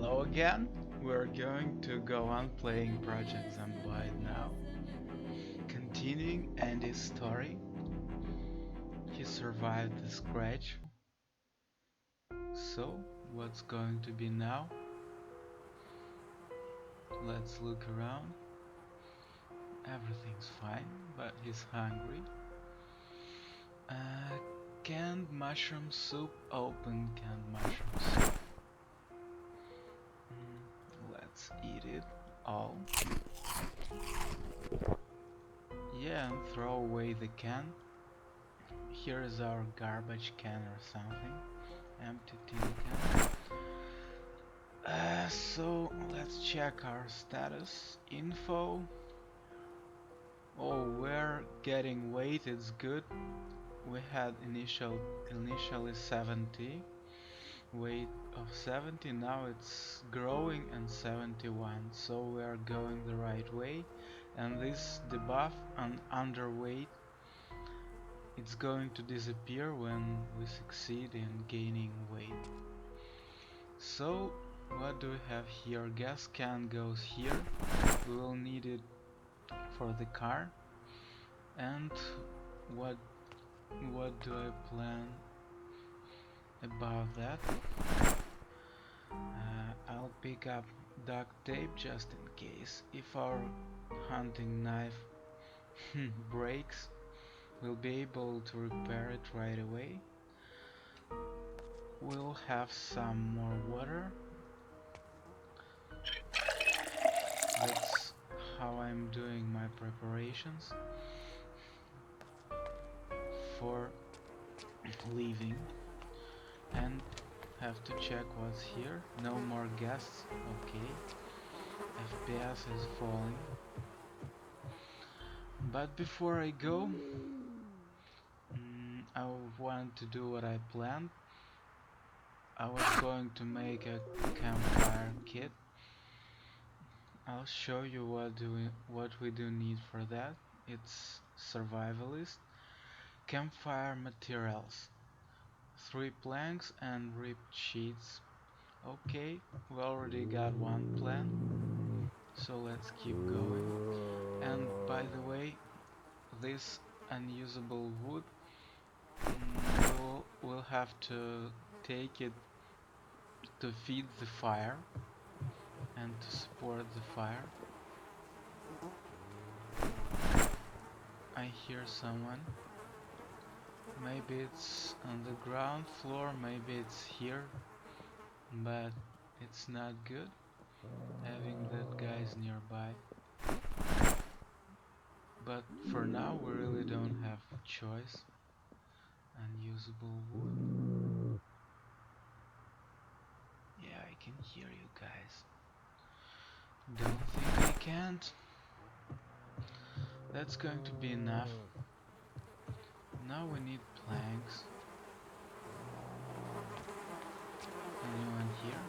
Hello again. We're going to go on playing Project Zomboid now. Continuing Andy's story. He survived the scratch. So, what's going to be now? Let's look around. Everything's fine, but he's hungry. Canned mushroom soup. Open canned mushroom soup. Let's eat it all. Yeah, and throw away the can. Here is our garbage can or something. Empty tin can. So let's check our status. Info. Oh, we're getting weight, it's good. We had initially 70. Weight of 70, now it's growing and 71. So we are going the right way. And this debuff on underweight, it's going to disappear when we succeed in gaining weight. So what do we have here? Gas can goes here. We will need it for the car. And what do I plan about that? I'll pick up duct tape just in case. If our hunting knife breaks, we'll be able to repair it right away. We'll have some more water. That's how I'm doing my preparations for leaving. And have to check what's here. No more guests. Okay. FPS is falling. But before I go, I want to do what I planned. I was going to make a campfire kit. I'll show you what we do need for that. It's survivalist. Campfire materials. 3 planks and ripped sheets. Okay, we already got one plan. So let's keep going. And by the way, this unusable wood, we'll have to take it to feed the fire and to support the fire. I hear someone. Maybe it's on the ground floor, maybe it's here, but it's not good having that guys nearby. But for now we really don't have choice. Unusable wood. Yeah, I can hear you guys. Don't think I can't. That's going to be enough. Now we need planks. Anyone here?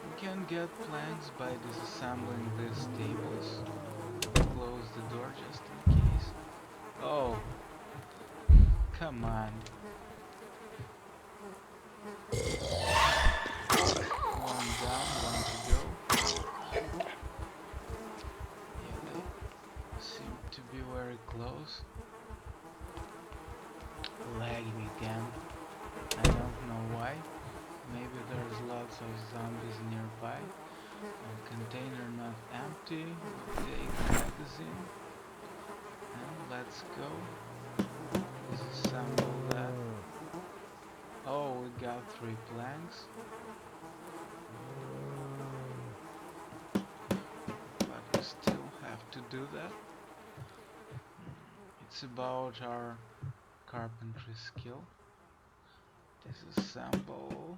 We can get planks by disassembling these tables. Close the door just in case. Oh, come on. One down, one to go. Yeah, they seem to be very close. Lagging again. I don't know why. Maybe there's lots of zombies nearby. Container not empty. Take the magazine. And let's go. Disassemble that. Oh, we got 3 planks. But we still have to do that. It's about our carpentry skill. Disassemble.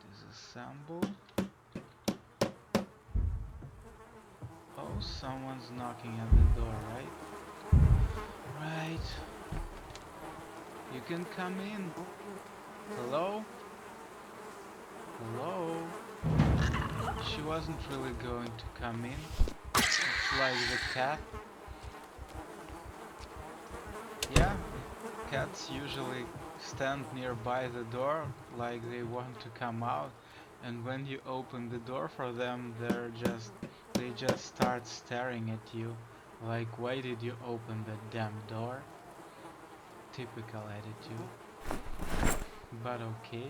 Disassemble. Oh, someone's knocking at the door, right? Right. You can come in. Hello? Hello? She wasn't really going to come in. It's like the cat. Yeah? cats usually stand nearby the door like they want to come out, and when you open the door for them, they just start staring at you like, why did you open that damn door? Typical attitude. But okay.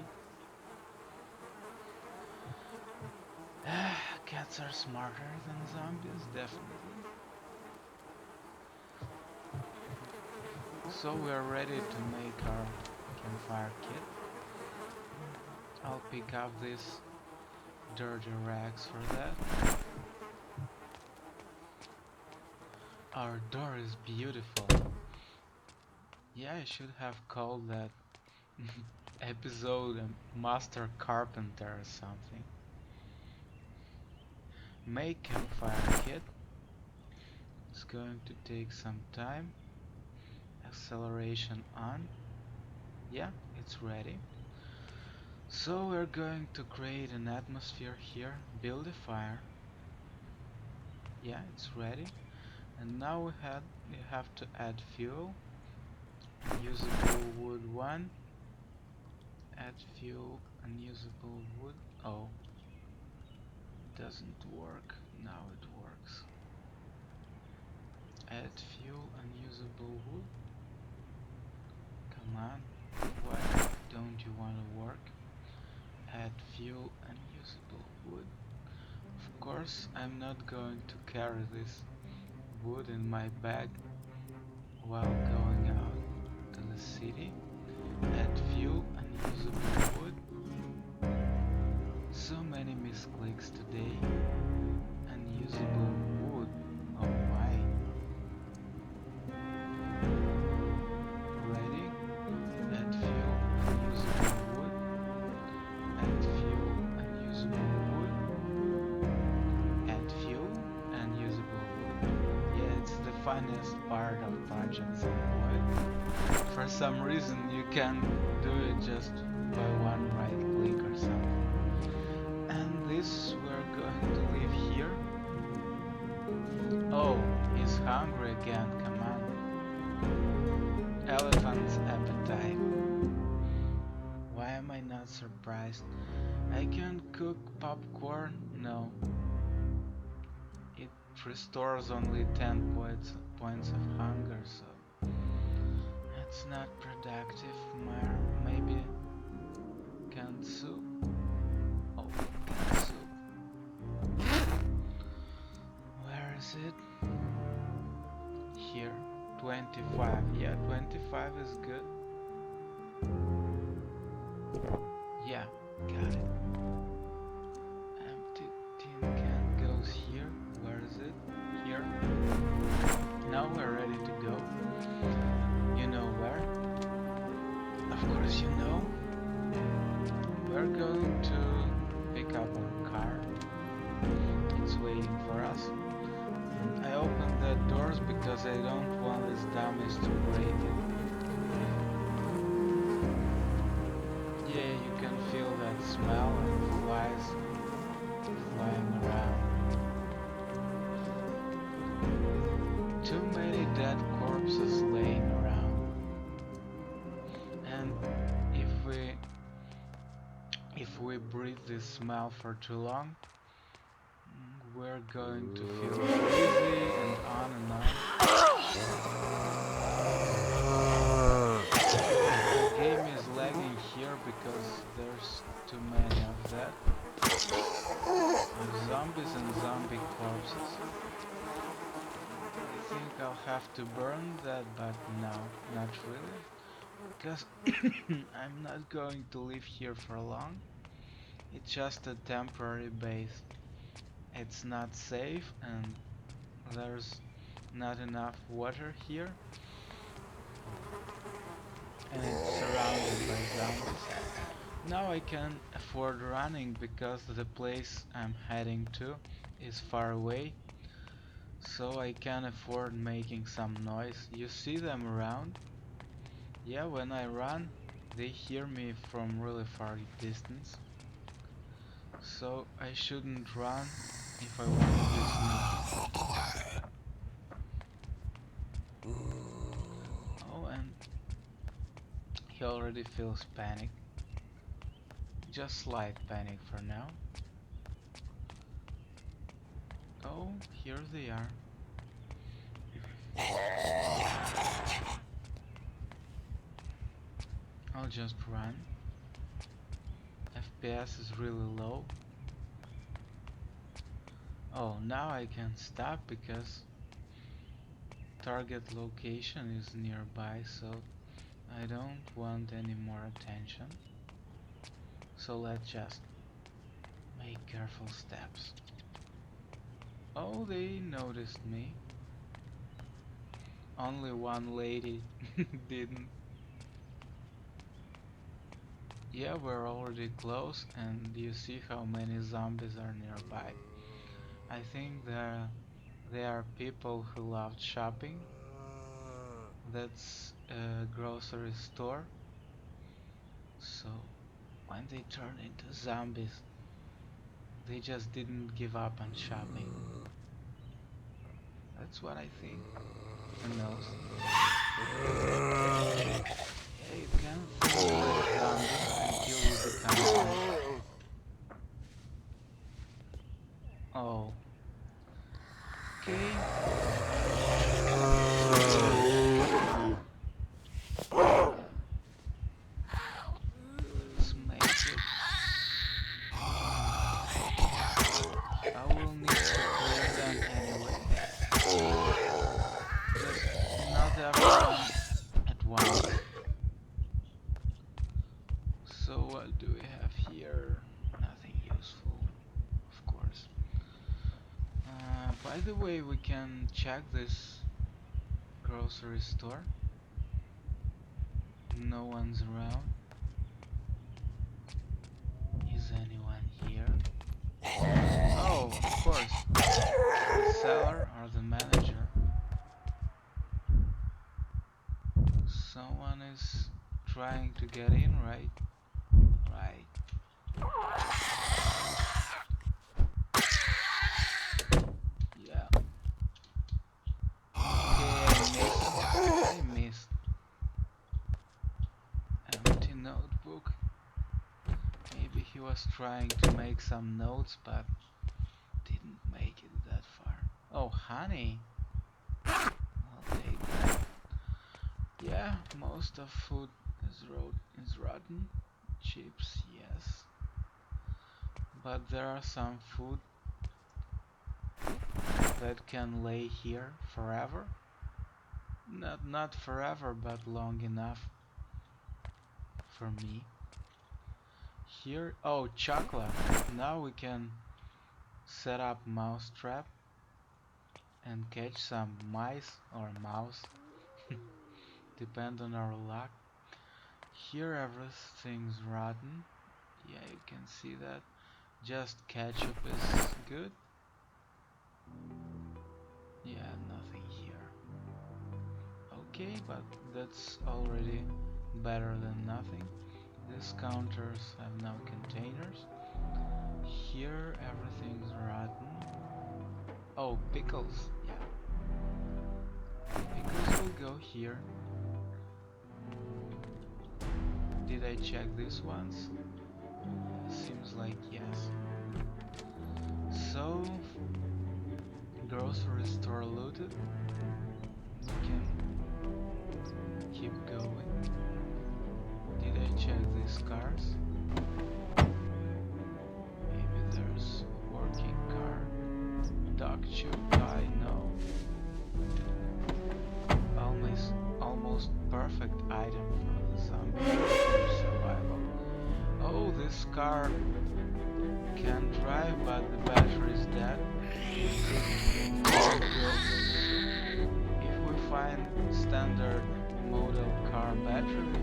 Cats are smarter than zombies, definitely. So we're ready to make our campfire kit. I'll pick up these dirty rags for that. Our door is beautiful. Yeah, I should have called that episode a Master Carpenter or something. Make campfire kit. It's going to take some time. Acceleration on. Yeah, it's ready. So we're going to create an atmosphere here, build a fire. Yeah, it's ready. And now we have to add fuel. Unusable wood 1. Add fuel, unusable wood. Oh, doesn't work. Now it works. Add fuel, unusable wood. Come on, why don't you want to work? Add fuel, unusable wood. Of course, I'm not going to carry this wood in my bag while going out to the city. Add fuel, unusable wood. So many misclicks today. Unusable wood. Oh my. Ready? Add fuel, unusable wood. Add fuel, unusable wood. Add fuel, unusable wood. Yeah, it's the funniest part of Project Zomboid. For some reason you can do it just by one right click or something. And this we're going to leave here. Oh, he's hungry again, come on. Elephant's appetite. Why am I not surprised? I can cook popcorn? No. It restores only 10 points of hunger, so it's not productive. Maybe canned soup? Oh, canned soup. Where is it? Here. 25. Yeah, 25 is good. Yeah, got it. Empty tin can goes here. Where is it? Here. Now we're ready to go. You know where? Of course you know. We're going to pick up our car. It's waiting for us. I opened the doors because I don't want these dummies to break it. Yeah, you can feel that smell of flies flying around. Too many dead corpses laying around. And if we breathe this smell for too long, we're going to feel dizzy and on and on. The game is lagging here because there's too many of that. Of zombies and zombie corpses. I think I'll have to burn that, but no, not really. Because I'm not going to live here for long. It's just a temporary base. It's not safe and there's not enough water here. And it's surrounded by zombies. Now I can afford running because the place I'm heading to is far away. So I can afford making some noise. You see them around? Yeah, when I run, they hear me from really far distance. So I shouldn't run if I want to sneak. Oh, and He already feels panic. Just slight panic for now. Oh, here they are. I'll just run. FPS is really low. Oh, now I can stop because target location is nearby, so I don't want any more attention. So let's just make careful steps. Oh, they noticed me. Only one lady didn't. Yeah, we're already close, and you see how many zombies are nearby. I think they are people who love shopping. That's a grocery store. So when they turn into zombies, they just didn't give up on shopping. That's what I think. Who knows? Yeah, you can think like zombies until you become one. Oh. Okay. Let's make it. I will need to clear them anyway. Just not everyone at once. So what do we have here? Nothing useful, of course. By the way, we can check this grocery store. No one's around. Is anyone here? Oh, of course. The seller or the manager. Someone is trying to get in, right? Right. Yeah. Okay, I missed. Empty notebook. Maybe he was trying to make some notes, but didn't make it that far. Oh, honey. I'll take that. Yeah, most of food is rotten. Chips, yes. But there are some food that can lay here forever. Not forever, but long enough for me. Here, oh, chocolate. Now we can set up mousetrap and catch some mice or mouse. Depend on our luck. Here everything's rotten. Yeah, you can see that. Just ketchup is good. Yeah, nothing here. Okay, but that's already better than nothing. These counters have no containers. Here everything's rotten. Oh, pickles. Yeah. Pickles will go here. Did I check these ones? Seems like yes. So, grocery store looted. We can keep going. Did I check these cars? Maybe there's a working car. Dog chew tie, no. Almost perfect item for the zombie survival. Oh, this car can drive, but the battery is dead. If we find standard model car battery,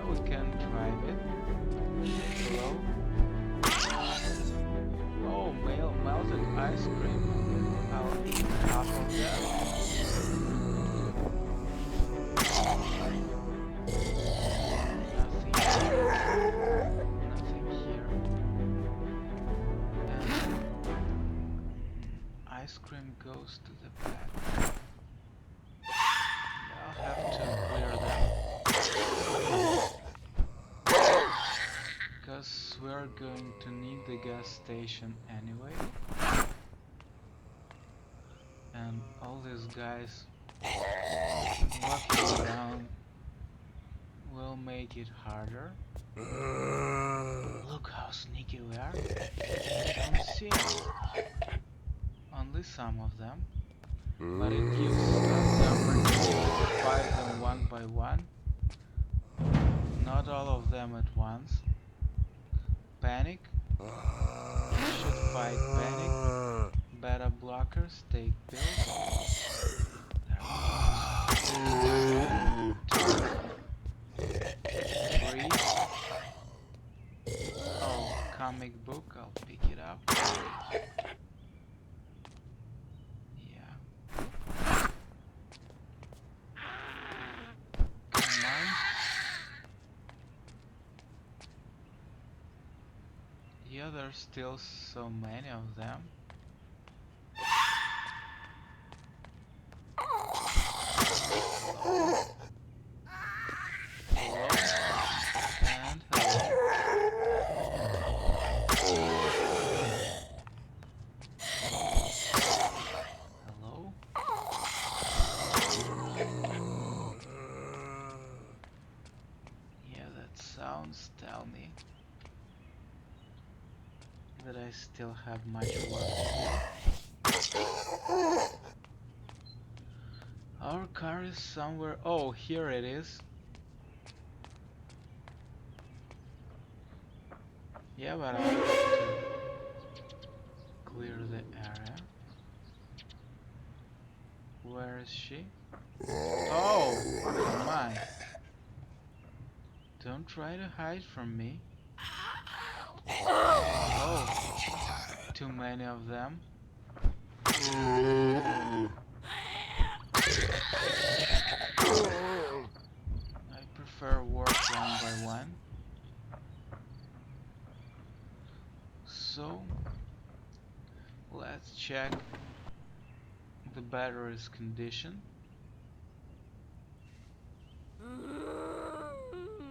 we can drive it. Hello? Oh, melted ice cream. I'll eat half of that. Nothing here. And ice cream goes to the back. I'll have to clear them. we're going to need the gas station anyway. And all these guys walking around will make it harder. Look how sneaky we are. Don't see us. Only some of them. But it gives us the opportunity to fight them one by one. Not all of them at once. Panic. You should fight panic. Beta blockers, take pills. There goes. 3. Oh, comic book, I'll pick it up. Yeah. Come on. Yeah, there's still so many of them. Hello. And hello. Hello. Yeah, that sounds tell me that I still have much work to do. Our car is somewhere. Oh, here it is. Yeah, but I have to clear the area. Where is she? Oh, come on. Don't try to hide from me. Oh, too many of them. I prefer work one by one. So, let's check the battery's condition.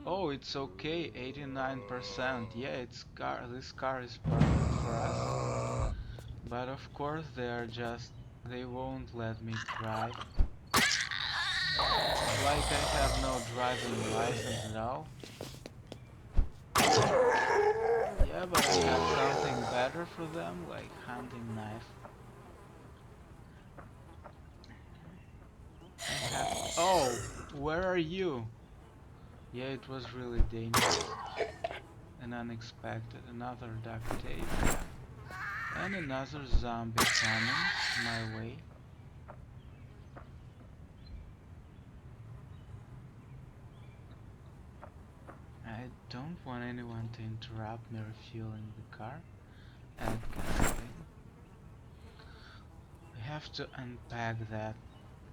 Oh, it's okay, 89%. Yeah, this car is perfect for us. But of course they won't let me drive. Like I have no driving license at all. Yeah, but I have something better for them, like hunting knife. Oh, where are you? Yeah, it was really dangerous and unexpected. Another duct tape. And another zombie coming my way. I don't want anyone to interrupt me refueling the car. Add gasoline. We have to unpack that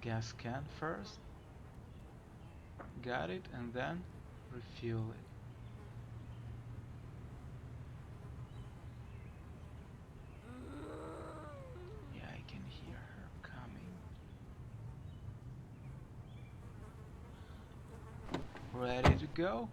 gas can first. Got it, and then refuel it. Yeah, I can hear her coming. Ready to go?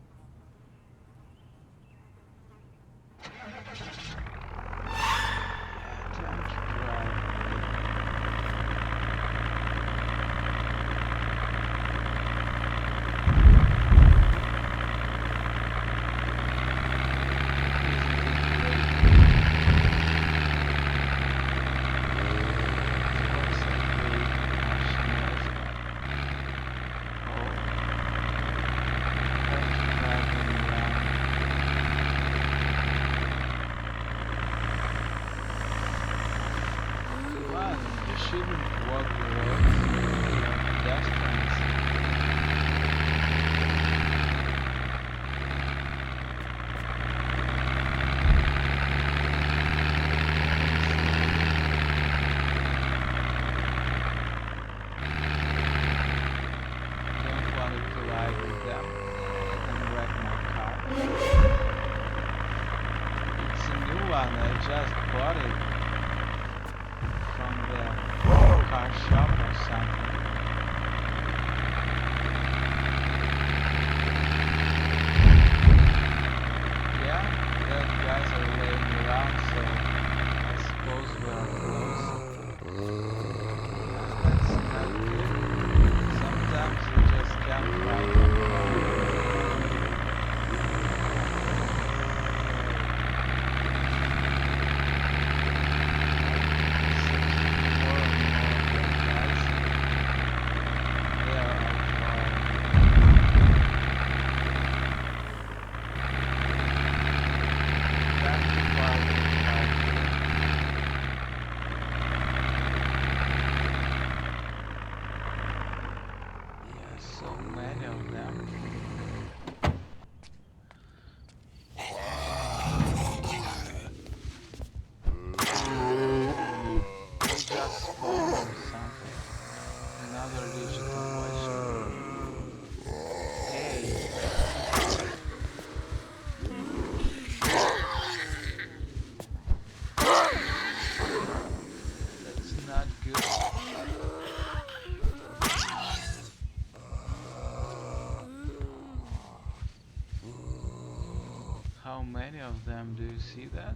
many of them, do you see that?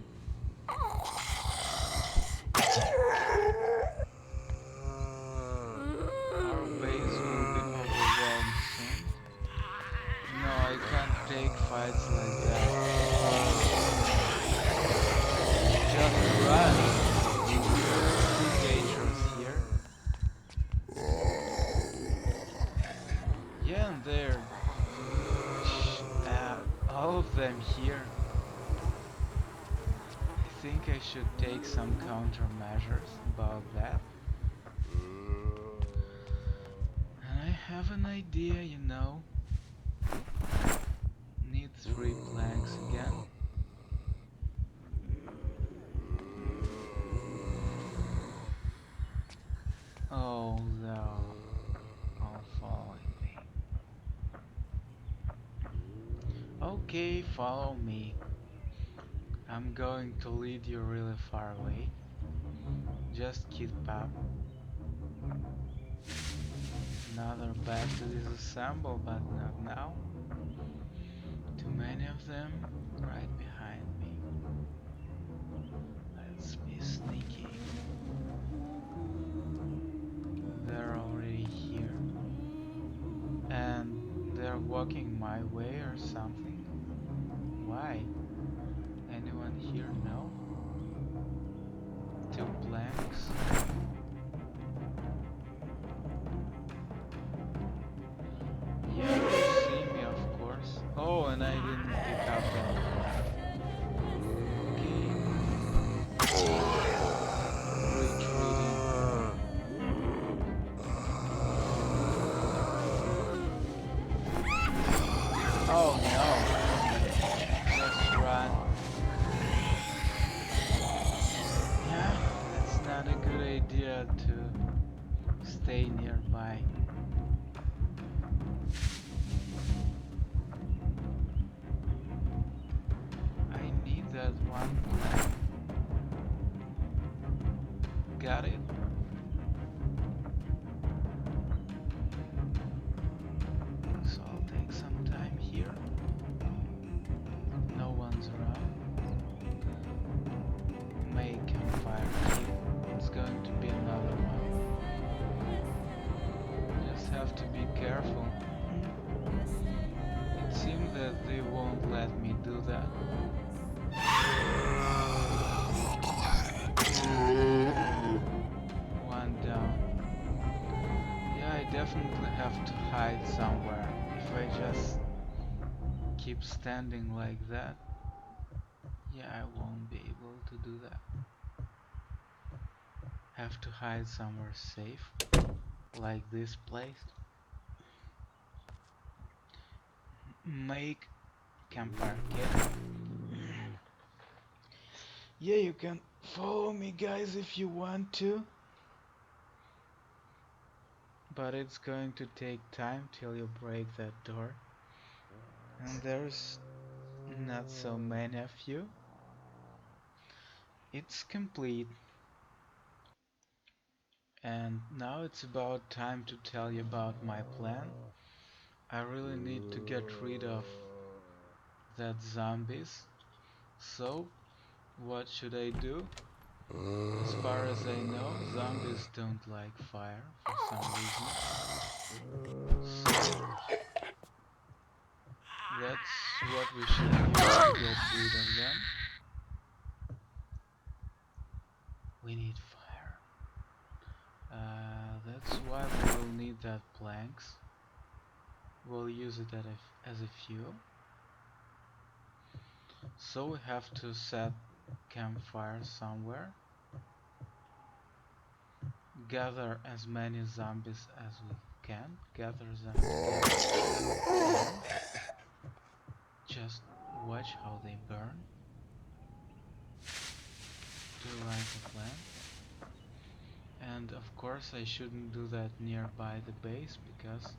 Our base will be overwhelmed soon. No, I can't take fights like that. Just run! It's too dangerous here. Yeah, and there. All of them here. I think I should take some countermeasures about that. And I have an idea, you know. Need 3 planks again. Oh, they're all following me. Okay, follow me. I'm going to lead you really far away. Just keep up. Another bed to disassemble, but not now. Too many of them right behind me. Let's be sneaky. They're already here. And they're walking my way or something. Why? Anyone here know? 2 planks. Yeah, you see me, of course. Oh, and I didn't pick up any crap. Okay. Retreating. Oh no. Just run. Yeah, that's not a good idea to stay nearby. I need that one plan. Got it? So I'll take some time here. No one's around. Make campfire kit. It's going to be another one. Just have to be careful. It seems that they won't let me do that. One down. Yeah, I definitely have to hide somewhere. If I just keep standing like that, yeah, I won't be able to do that. Have to hide somewhere safe, like this place. Make campfire kit. Yeah, you can follow me, guys, if you want to. But it's going to take time till you break that door. And there's not so many of you. It's complete. And now it's about time to tell you about my plan. I really need to get rid of that zombies. So, what should I do? As far as I know, zombies don't like fire for some reason. So, that's what we should use to get rid of them. We need fire. That's why we will need that planks. We'll use it as a fuel. So we have to set campfire somewhere. Gather as many zombies as we can. Gather them together. Just watch how they burn. Do you like the plan? And of course I shouldn't do that nearby the base, because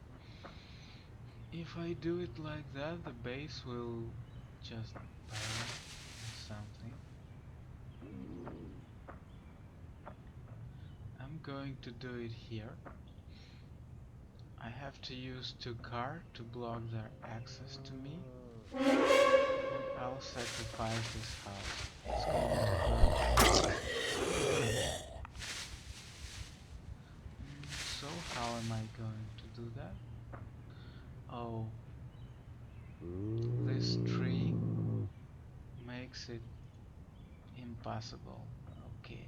if I do it like that, the base will just burn or something. I'm going to do it here. I have to use 2 cars to block their access to me. And I'll sacrifice this house. It's going to burn. So how am I going to do that? Oh, this tree makes it impossible. Okay.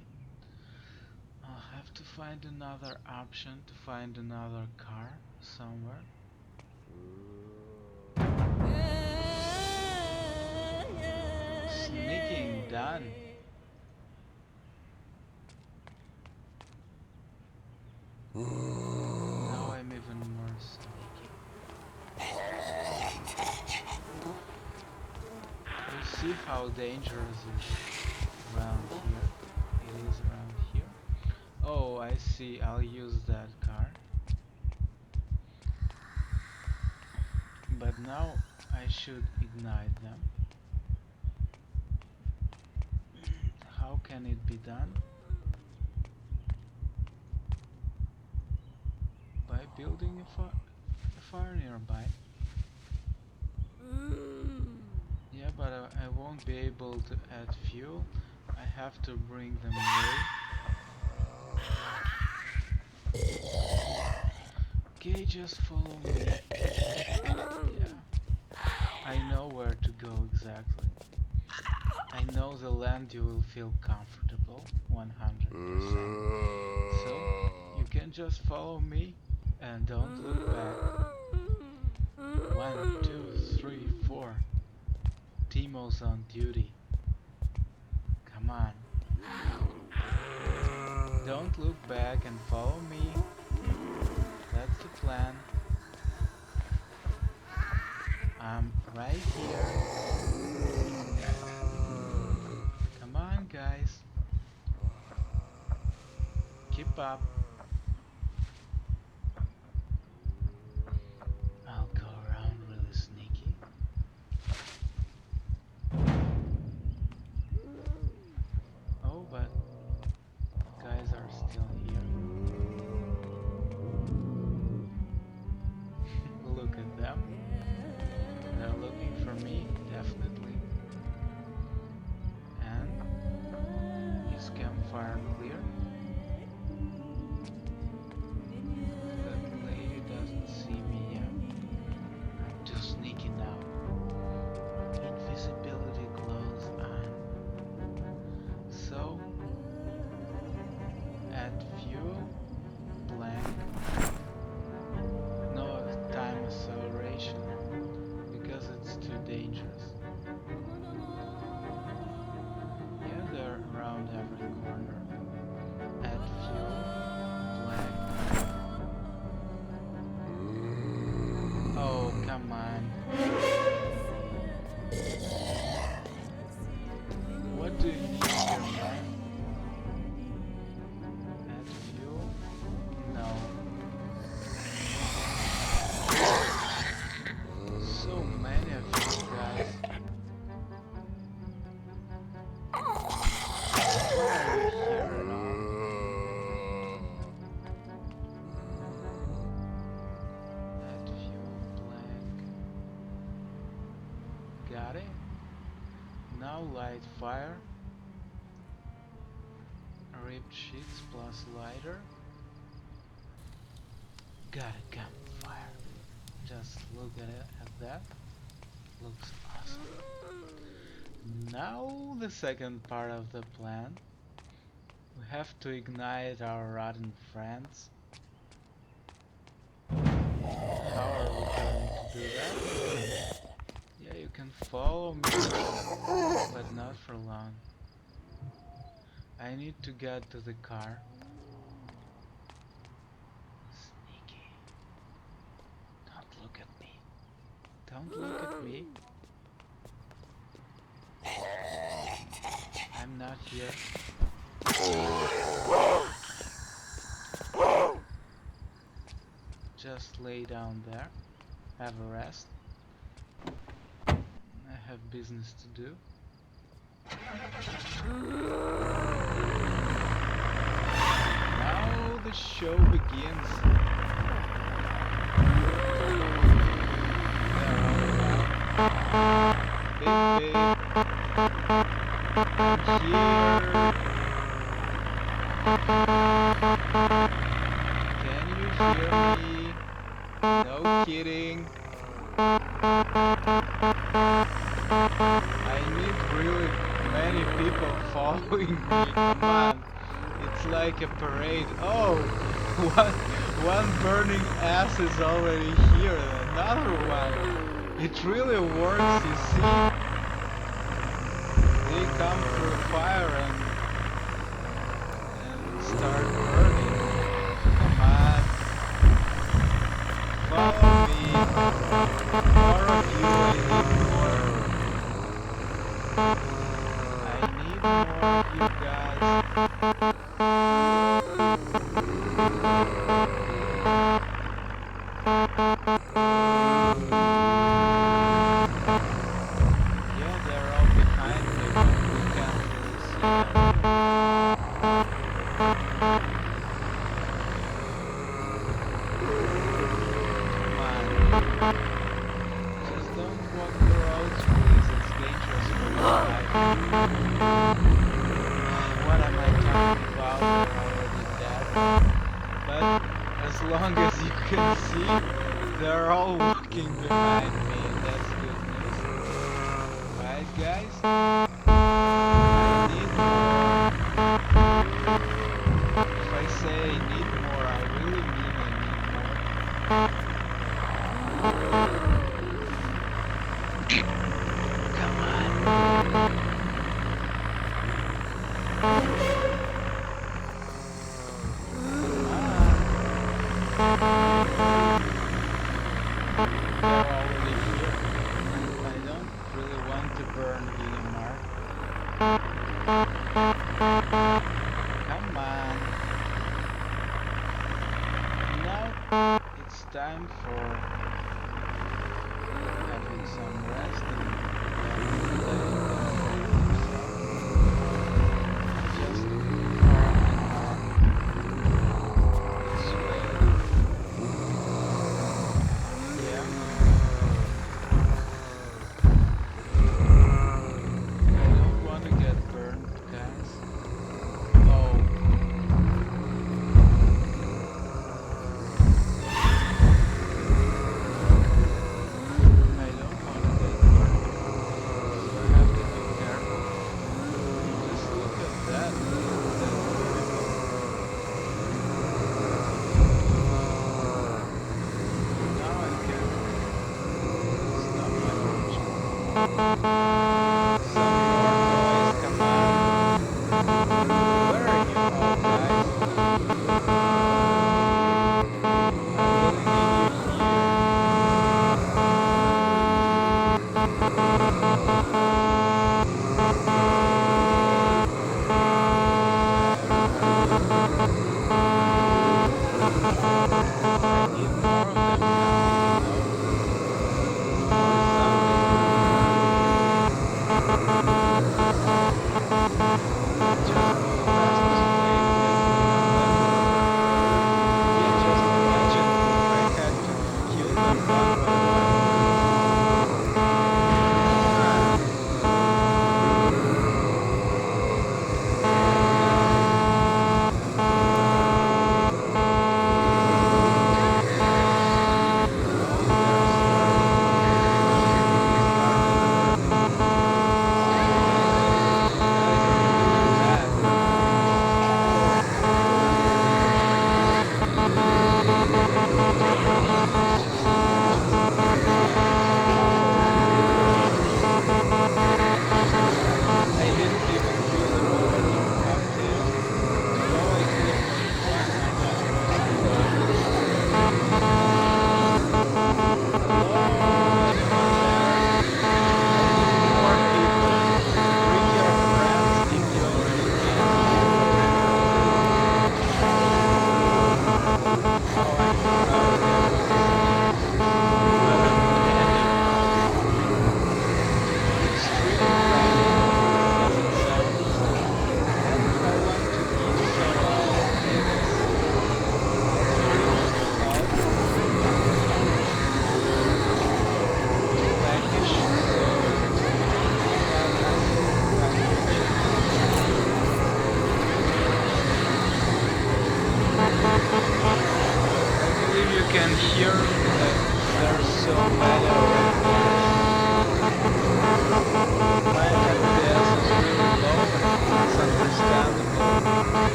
I'll have to find another option, to find another car somewhere. Sneaking done. Now I'm even more sneaky. You see how dangerous it is around here? It is around here. Oh, I see. I'll use that car. But now I should ignite them. How can it be done? By building a fire nearby. Yeah, but I won't be able to add fuel. I have to bring them away. Okay, just follow me. Yeah. I know where to go exactly. I know the land you will feel comfortable, 100%. So, you can just follow me and don't look back. 1, 2, 3, 4. Timo's on duty. Come on. Don't look back and follow me. That's the plan. I'm right here. Come on, guys. Keep up. I'll go around really sneaky. Oh, but guys are still here. Look at them. They're looking for me, definitely. And is campfire clear? That lady doesn't see me yet. I'm too sneaky now. Invisibility glows on. So, add fuel, blank. No time acceleration, because it's too dangerous. Yeah, they're around every corner. Add fuel, blank. Oh, come on. What do you need here, man? Add fuel? No. So many of you guys. Why are you here at all? Add fuel, blank. Got it? Now light fire. Ripped sheets plus lighter. Got a campfire. Just look at it, at that. Looks awesome. Now the second part of the plan. We have to ignite our rotten friends. How are we going to do that? Yeah, you can follow me, but not for long. I need to get to the car. Sneaky. Don't look at me. Don't look at me. I'm not here. Just lay down there. Have a rest. I have business to do. Now the show begins. beep. I'm here. Can you hear me? No kidding. I need really many people following me. Come on. It's like a parade. Oh, one burning ass is already here. Another one. It really works, you see? They come through fire and start burning. Come on. Follow me. More of you. I need more. I need more of you guys. Yeah, they're all behind me, but we can't really see them. Come on. Just don't walk the roads, please. It's dangerous for your life. What am I talking about? They're already dead. But as long as you can see, they're all walking behind me, and that's good news. Right, guys? I need more. If I say I need more, I really mean I need more. Come on. Come on. They're already here. I don't really want to burn VMR. Come on. Now it's time for having some rest and letting them breathe themselves. Just arm in arm this way. Yeah. I don't want to get burned, guys. Oh. I don't want to get burned. So I have to be careful. Just look at that. Isn't that beautiful? Now I can stop my watching. Some more boys, come on. Where are you all, guys? I really need you here. Where are you? I need more of them coming, you know? Or something. Just go the fastest way and get rid of them. Yeah, just imagine if I had to kill them one by one.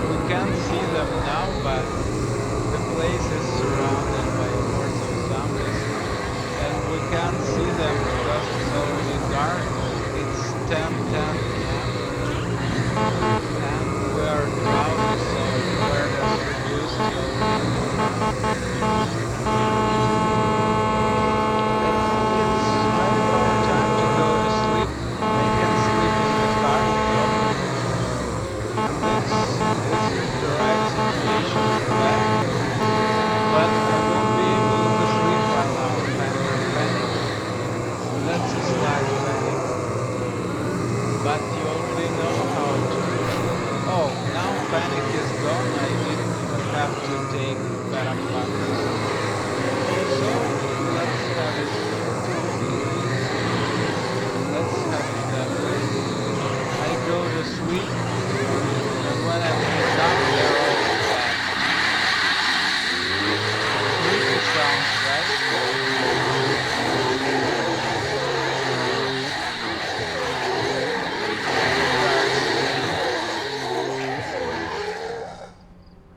We can't see them now, but the place is surrounded by hordes of zombies, and we can't see them because it's already dark. It's 10:10 p.m. and we are drowsy, so we're just reduced to it's maybe our time to go to sleep. I can sleep in the car. This is the right situation for that. But I won't be able to sleep right now under panic. That's a slight panic. But you already know how to. Oh, now panic is gone. I didn't even have to take beta blockers. So let's have it. Let's have it that way. I go to sleep, and when I wake up, they're all dead. Creepy sounds, right?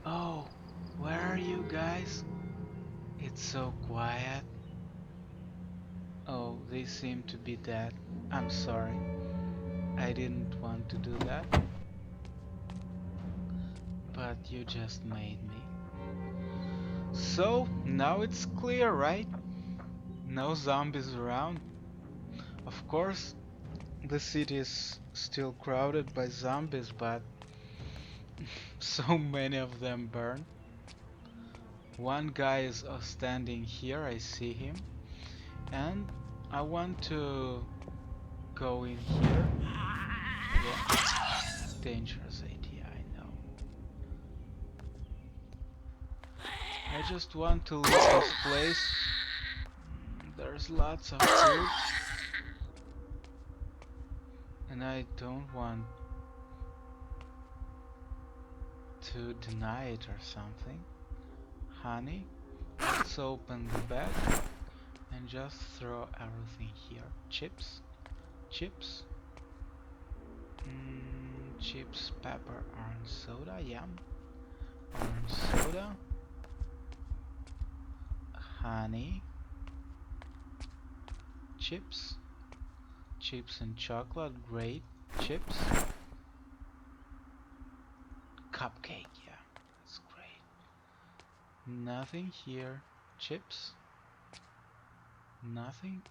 Oh, where are you guys? It's so quiet. Oh, they seem to be dead. I'm sorry. I didn't want to do that. But you just made me. So, now it's clear, right? No zombies around. Of course, the city is still crowded by zombies, but so many of them burn. One guy is standing here, I see him. And I want to go in here. Yeah, dangerous idea, I know. I just want to leave this place. There's lots of food. And I don't want to deny it or something. Honey, let's open the bag and just throw everything here. Chips, chips, chips, pepper, orange soda, yum. Orange soda, honey, chips, chips and chocolate, great. Chips, cupcake, yeah, that's great. Nothing here. Chips, nothing.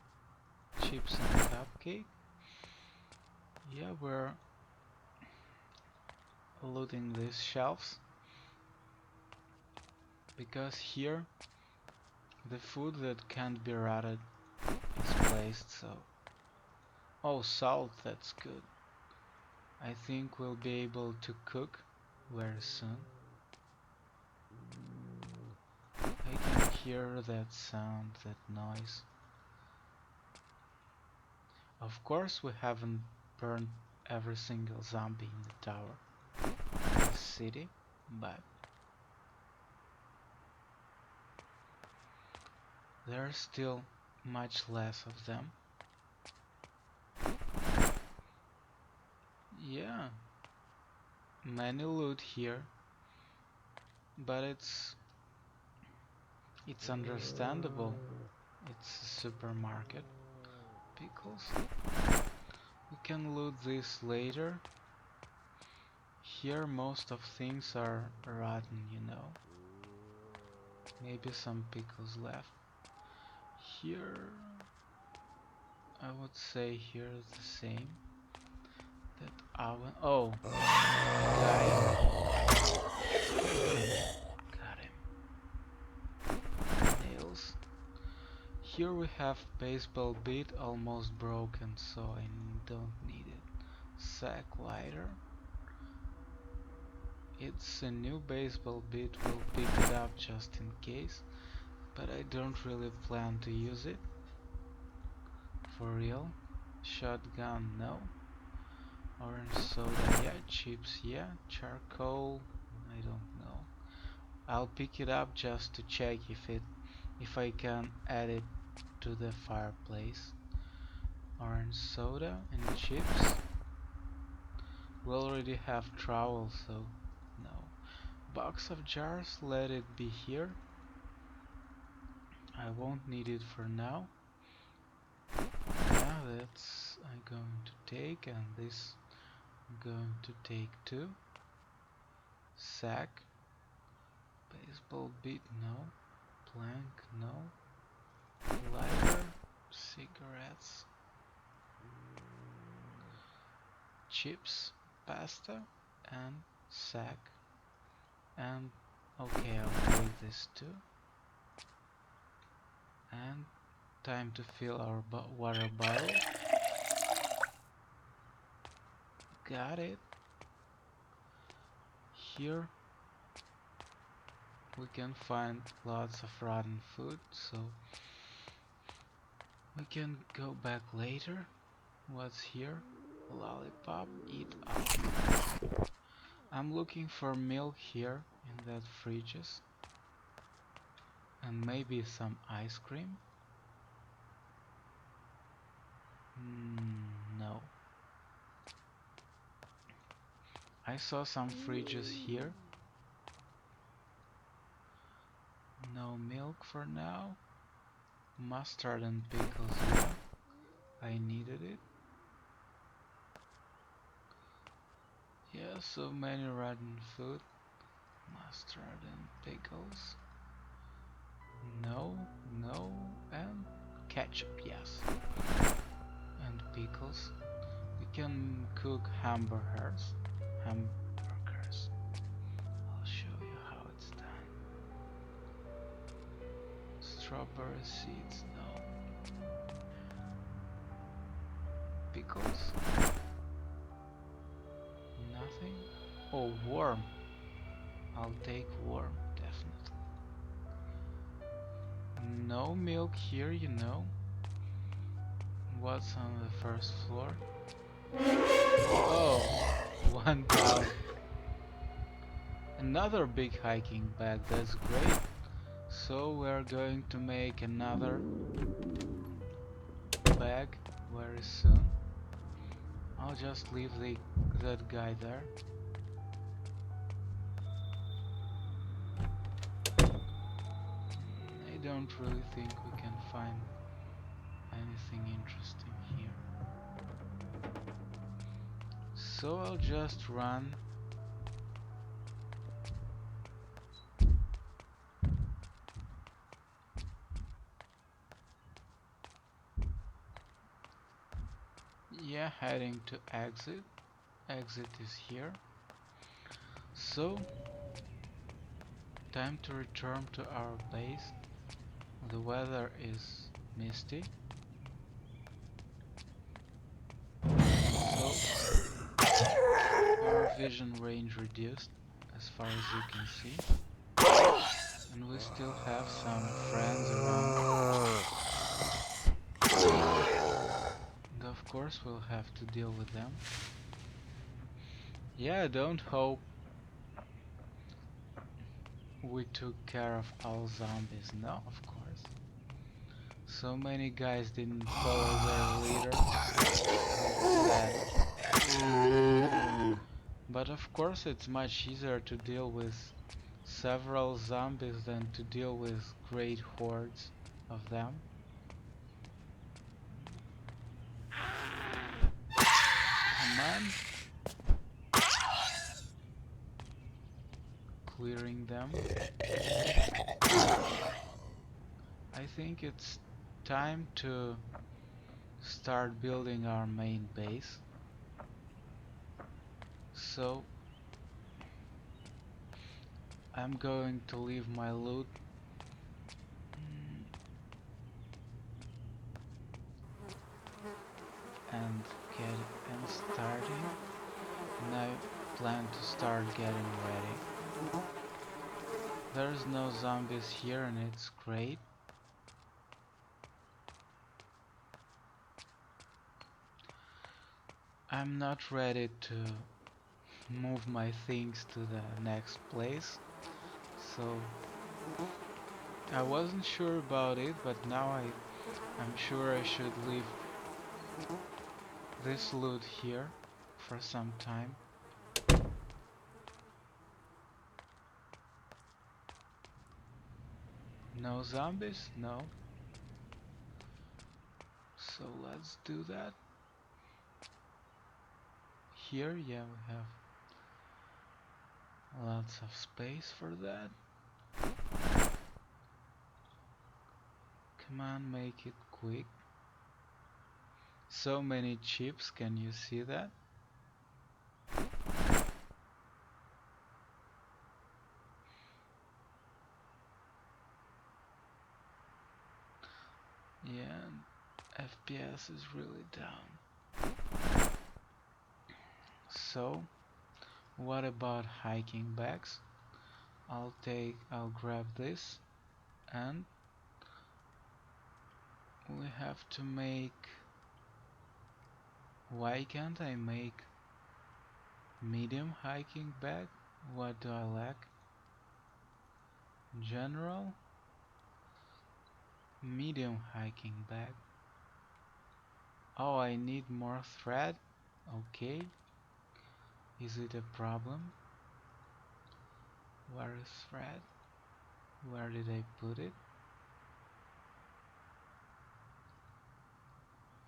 Chips and cupcake. Yeah, we're looting these shelves because here the food that can't be rotted is placed. So oh, salt, that's good. I think we'll be able to cook very soon. I can hear that sound, that noise. Of course we haven't burned every single zombie in the tower, in the city, but there's still much less of them. Yeah, many loot here, but it's understandable. It's a supermarket. Pickles. We can loot this later. Here most of things are rotten, you know. Maybe some pickles left. Here, I would say here the same. That oven. Oh, got him. Nails. Here we have baseball bit almost broken, so I don't need it. Sack lighter. It's a new baseball bit, we'll pick it up just in case, but I don't really plan to use it. For real. Shotgun, no. Orange soda, yeah. Chips, yeah. Charcoal, I don't know. I'll pick it up just to check if I can add it to the fireplace. Orange soda and chips. We already have trowel, so no. Box of jars, let it be here. I won't need it for now. Yeah, that's I'm going to take, and this I'm going to take too. Sack. Baseball beat, no. Plank, no. Lighter. Cigarettes. Chips. Pasta. And sack. And okay, I'll take this too. And time to fill our water bottle. Got it. Here we can find lots of rotten food, so we can go back later. What's here? Lollipop, eat up. I'm looking for milk here in that fridges. And maybe some ice cream? No. I saw some fridges here. No milk for now. Mustard and pickles, yeah. I needed it. Yeah, so many rotten food. Mustard and pickles. No, no, and ketchup, yes. And pickles. We can cook hamburgers. Hamburgers. I'll show you how it's done. Strawberry seeds, no. Pickles. Nothing. Oh, worm. I'll take worm, definitely. No milk here, you know. What's on the first floor? Oh, one dog. Another big hiking bag, that's great. So we're going to make another bag very soon. I'll just leave that guy there. I don't really think we can find anything interesting here. So I'll just run. Yeah, heading to exit. Exit is here. So, time to return to our base. The weather is misty. So, our vision range reduced as far as you can see. And we still have some friends around. And of course we'll have to deal with them. Yeah, don't hope we took care of all zombies. No, of course. So many guys didn't follow their leader. But of course it's much easier to deal with several zombies than to deal with great hordes of them. Come on. Clearing them. I think it's time to start building our main base. So I'm going to leave my loot and starting. And I plan to start getting ready. There's no zombies here and it's great. I'm not ready to move my things to the next place, so I wasn't sure about it, but now I'm sure I should leave this loot here for some time. No zombies? No. So let's do that. Here, yeah, we have lots of space for that. Come on, make it quick. So many chips, can you see that? Yeah, FPS is really down. So, what about hiking bags? I'll grab this, and we have to make. Why can't I make medium hiking bag? What do I lack? General, medium hiking bag. Oh, I need more thread? Okay. Is it a problem? Where is thread? Where did I put it?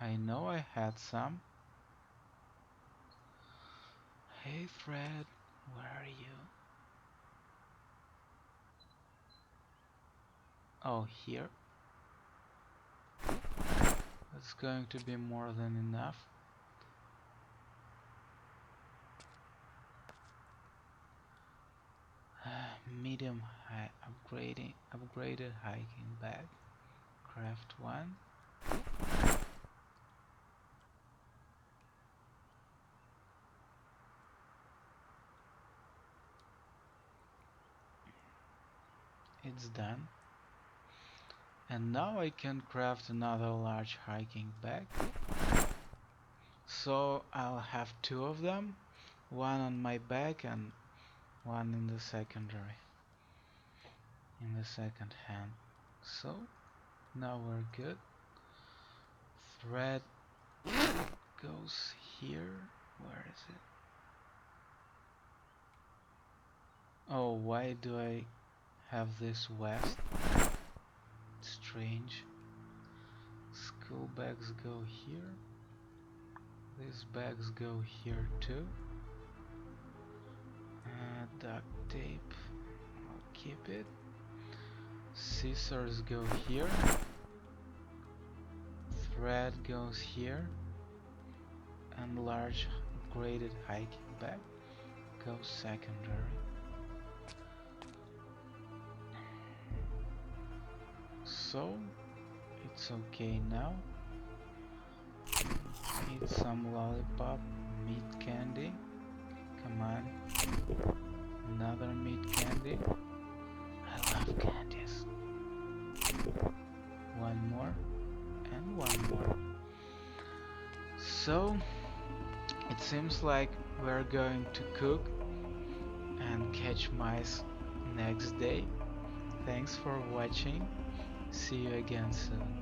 I know I had some. Hey thread, where are you? Oh, here. That's going to be more than enough. Medium high upgraded hiking bag. Craft one. It's done. And now I can craft another large hiking bag. So I'll have two of them, one on my back and one in the secondary, in the second hand. So now we're good. Thread goes here. Where is it? Oh, why do I have this west? Strange. School bags go here. These bags go here too. Duct tape, I'll keep it. Scissors go here. Thread goes here. And large upgraded hiking bag goes secondary. So it's okay now. Eat some lollipop, meat candy. Come on. Another meat candy. I love candies. One more and one more. So it seems like we're going to cook and catch mice next day. Thanks for watching. See you again soon.